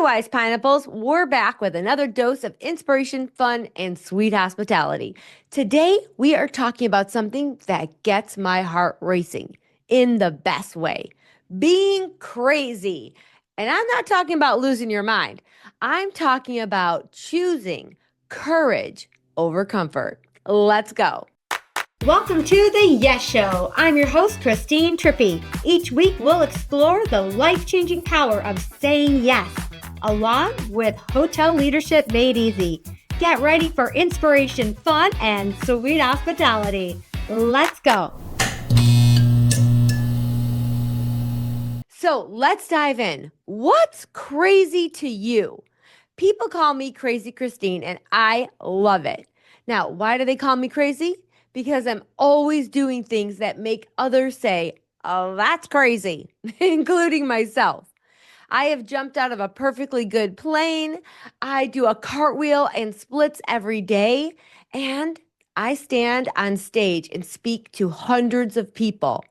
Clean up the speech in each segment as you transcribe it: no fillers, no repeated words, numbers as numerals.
Wise Pineapples, we're back with another dose of inspiration, fun, and sweet hospitality. Today, we are talking about something that gets my heart racing in the best way, being crazy. And I'm not talking about losing your mind. I'm talking about choosing courage over comfort. Let's go. Welcome to the Yes Show. I'm your host, Christine Trippi. Each week, we'll explore the life-changing power of saying yes, along with hotel leadership made easy. Get ready for inspiration, fun, and sweet hospitality. Let's go. So let's dive in. What's crazy to you? People call me Crazy Christine, and I love it. Now, why do they call me crazy? Because I'm always doing things that make others say, oh, that's crazy, including myself. I have jumped out of a perfectly good plane. I do a cartwheel and splits every day. And I stand on stage and speak to hundreds of people.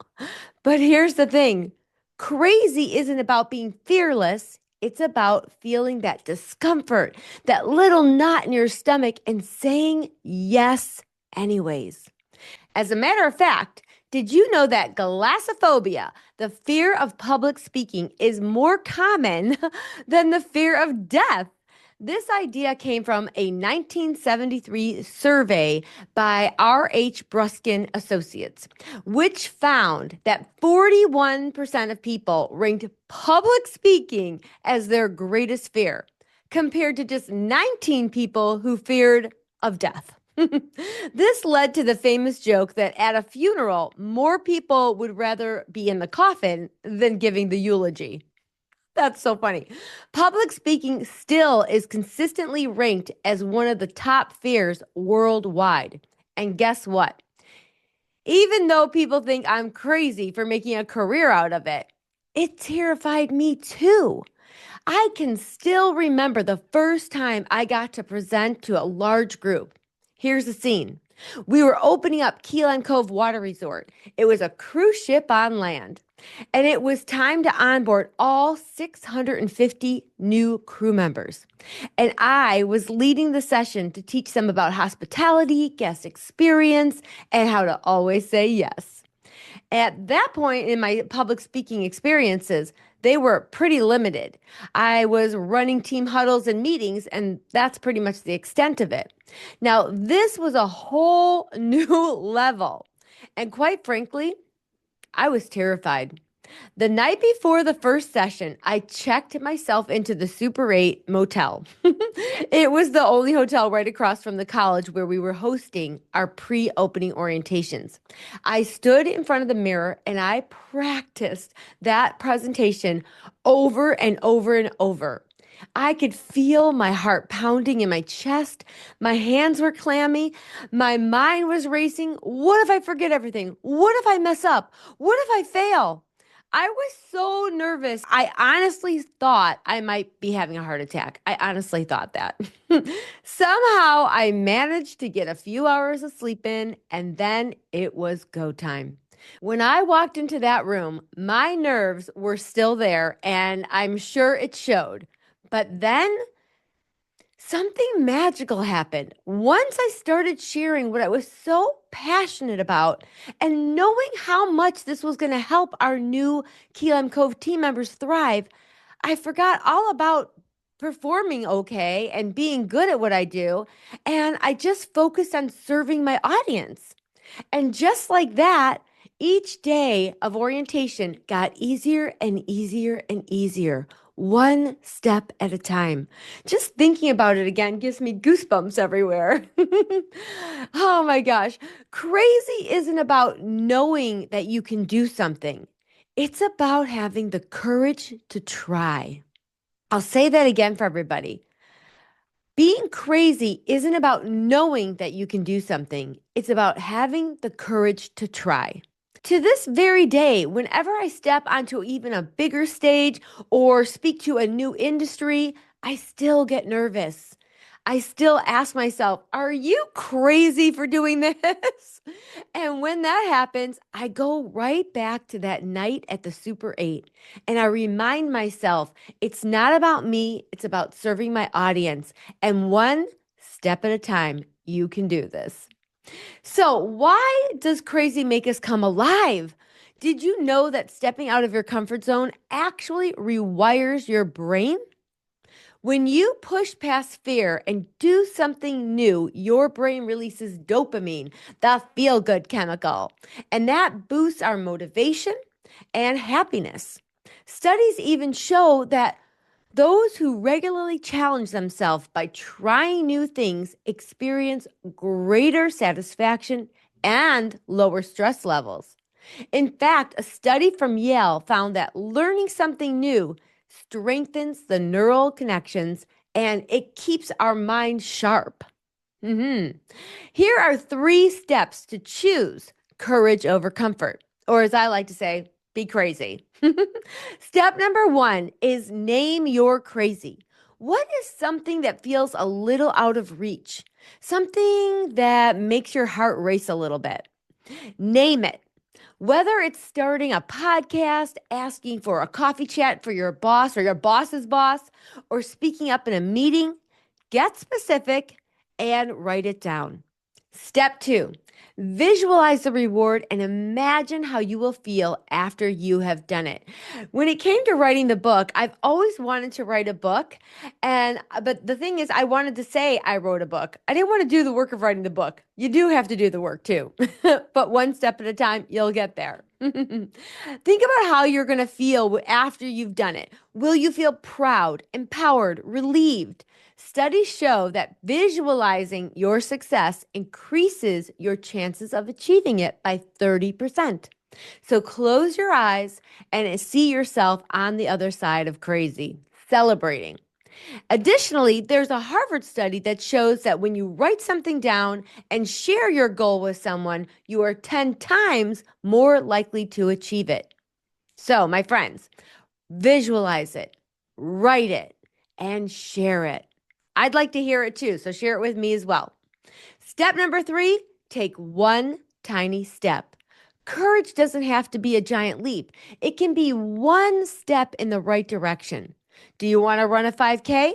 But here's the thing. Crazy isn't about being fearless. It's about feeling that discomfort, that little knot in your stomach, and saying yes anyways. As a matter of fact, did you know that glossophobia, the fear of public speaking, is more common than the fear of death? This idea came from a 1973 survey by R.H. Bruskin Associates, which found that 41% of people ranked public speaking as their greatest fear, compared to just 19 people who feared of death. This led to the famous joke that at a funeral, more people would rather be in the coffin than giving the eulogy. That's so funny. Public speaking still is consistently ranked as one of the top fears worldwide. And guess what? Even though people think I'm crazy for making a career out of it, it terrified me too. I can still remember the first time I got to present to a large group. Here's the scene. We were opening up Key Lime Cove Water Resort. It was a cruise ship on land, and it was time to onboard all 650 new crew members. And I was leading the session to teach them about hospitality, guest experience, and how to always say yes. At that point in my public speaking experiences, they were pretty limited. I was running team huddles and meetings, and that's pretty much the extent of it. Now, this was a whole new level. And quite frankly, I was terrified. The night before the first session, I checked myself into the Super 8 motel. It was the only hotel right across from the college where we were hosting our pre-opening orientations. I stood in front of the mirror and I practiced that presentation over and over and over. I could feel my heart pounding in my chest. My hands were clammy. My mind was racing. What if I forget everything? What if I mess up? What if I fail? I was so nervous. I honestly thought I might be having a heart attack. I honestly thought that. Somehow I managed to get a few hours of sleep in, and then it was go time. When I walked into that room, my nerves were still there, and I'm sure it showed. But then something magical happened. Once I started sharing what I was so passionate about and knowing how much this was going to help our new Key Lime Cove team members thrive, I forgot all about performing okay and being good at what I do. And I just focused on serving my audience. And just like that, each day of orientation got easier and easier and easier, one step at a time. Just thinking about it again gives me goosebumps everywhere. Oh my gosh. Crazy isn't about knowing that you can do something. It's about having the courage to try. I'll say that again for everybody. Being crazy isn't about knowing that you can do something. It's about having the courage to try. To this very day, whenever I step onto even a bigger stage or speak to a new industry, I still get nervous. I still ask myself, are you crazy for doing this? And when that happens, I go right back to that night at the Super 8 and I remind myself it's not about me, it's about serving my audience. And one step at a time, you can do this. So, why does crazy make us come alive? Did you know that stepping out of your comfort zone actually rewires your brain? When you push past fear and do something new, your brain releases dopamine, the feel good chemical, and that boosts our motivation and happiness. Studies even show that those who regularly challenge themselves by trying new things experience greater satisfaction and lower stress levels. In fact, a study from Yale found that learning something new strengthens the neural connections and it keeps our mind sharp. Mhm. Here are 3 steps to choose courage over comfort, or as I like to say, be crazy. Step number 1 is name your crazy. What is something that feels a little out of reach? Something that makes your heart race a little bit. Name it. Whether it's starting a podcast, asking for a coffee chat for your boss or your boss's boss, or speaking up in a meeting, get specific and write it down. Step 2, visualize the reward and imagine how you will feel after you have done it. When it came to writing the book, I've always wanted to write a book, but the thing is I wanted to say I wrote a book. I didn't want to do the work of writing the book. You do have to do the work too. But one step at a time, you'll get there. Think about how you're going to feel after you've done it. Will you feel proud, empowered, relieved? Studies show that visualizing your success increases your chances of achieving it by 30%. So close your eyes and see yourself on the other side of crazy, celebrating. Additionally, there's a Harvard study that shows that when you write something down and share your goal with someone, you are 10 times more likely to achieve it. So, my friends, visualize it, write it, and share it. I'd like to hear it too, so share it with me as well. Step number 3, take one tiny step. Courage doesn't have to be a giant leap. It can be one step in the right direction. Do you want to run a 5K?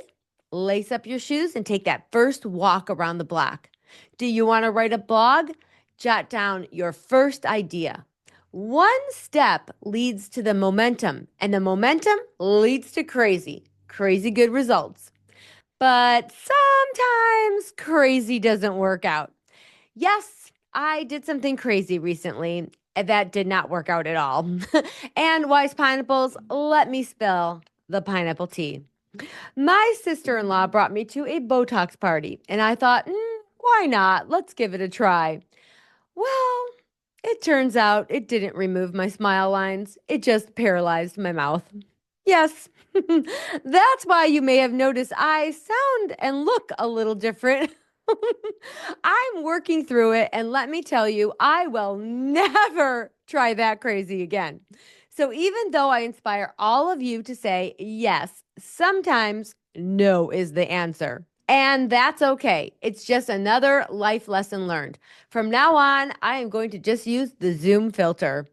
Lace up your shoes and take that first walk around the block. Do you want to write a blog? Jot down your first idea. One step leads to the momentum, and the momentum leads to crazy, crazy good results. But sometimes crazy doesn't work out. Yes, I did something crazy recently that did not work out at all. And wise pineapples, let me spill the pineapple tea. My sister in law brought me to a Botox party, and I thought, why not? Let's give it a try. Well, it turns out it didn't remove my smile lines, it just paralyzed my mouth. Yes, that's why you may have noticed I sound and look a little different. I'm working through it, and let me tell you, I will never try that crazy again. So, even though I inspire all of you to say yes, sometimes no is the answer. And that's okay. It's just another life lesson learned. From now on, I am going to just use the Zoom filter.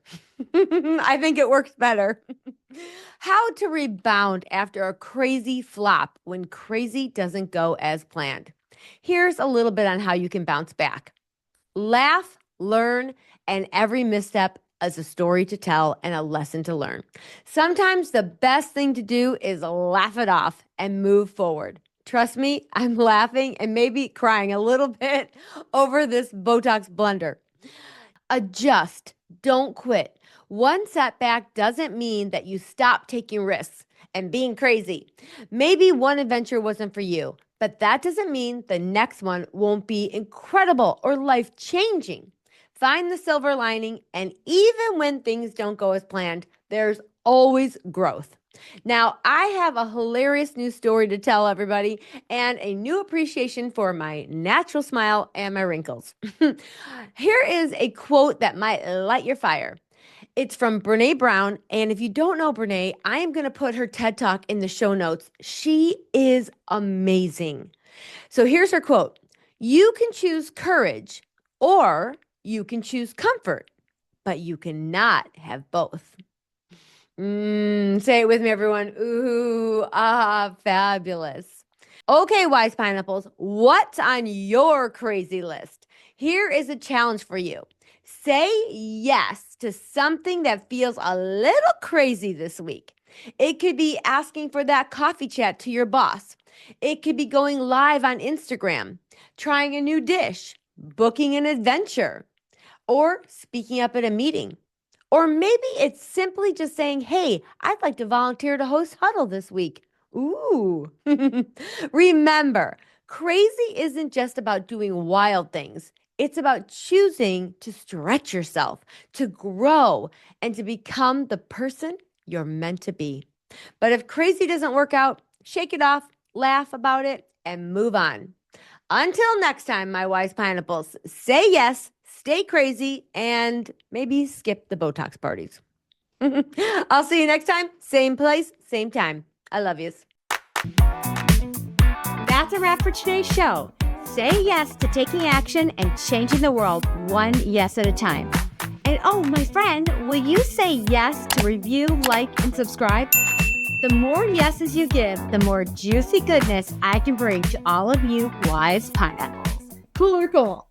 I think it works better. How to rebound after a crazy flop when crazy doesn't go as planned. Here's a little bit on how you can bounce back. Laugh, learn, and every misstep is a story to tell and a lesson to learn. Sometimes the best thing to do is laugh it off and move forward. Trust me, I'm laughing and maybe crying a little bit over this Botox blunder. Adjust, don't quit. One setback doesn't mean that you stop taking risks and being crazy. Maybe one adventure wasn't for you, but that doesn't mean the next one won't be incredible or life changing. Find the silver lining, and even when things don't go as planned, there's always growth. Now, I have a hilarious new story to tell everybody and a new appreciation for my natural smile and my wrinkles. Here is a quote that might light your fire. It's from Brene Brown. And if you don't know Brene, I am going to put her TED Talk in the show notes. She is amazing. So here's her quote. You can choose courage or you can choose comfort, but you cannot have both. Say it with me, everyone. Ooh, fabulous. Okay, wise pineapples, what's on your crazy list? Here is a challenge for you. Say yes to something that feels a little crazy this week. It could be asking for that coffee chat to your boss. It could be going live on Instagram, trying a new dish, booking an adventure, or speaking up at a meeting. Or maybe it's simply just saying, hey, I'd like to volunteer to host Huddle this week. Ooh. Remember, crazy isn't just about doing wild things. It's about choosing to stretch yourself, to grow, and to become the person you're meant to be. But if crazy doesn't work out, shake it off, laugh about it, and move on. Until next time, my wise pineapples, say yes, stay crazy, and maybe skip the Botox parties. I'll see you next time. Same place, same time. I love yous. That's a wrap for today's show. Say yes to taking action and changing the world one yes at a time. And oh, my friend, will you say yes to review, like, and subscribe? The more yeses you give, the more juicy goodness I can bring to all of you wise pineapples. Cool or cool?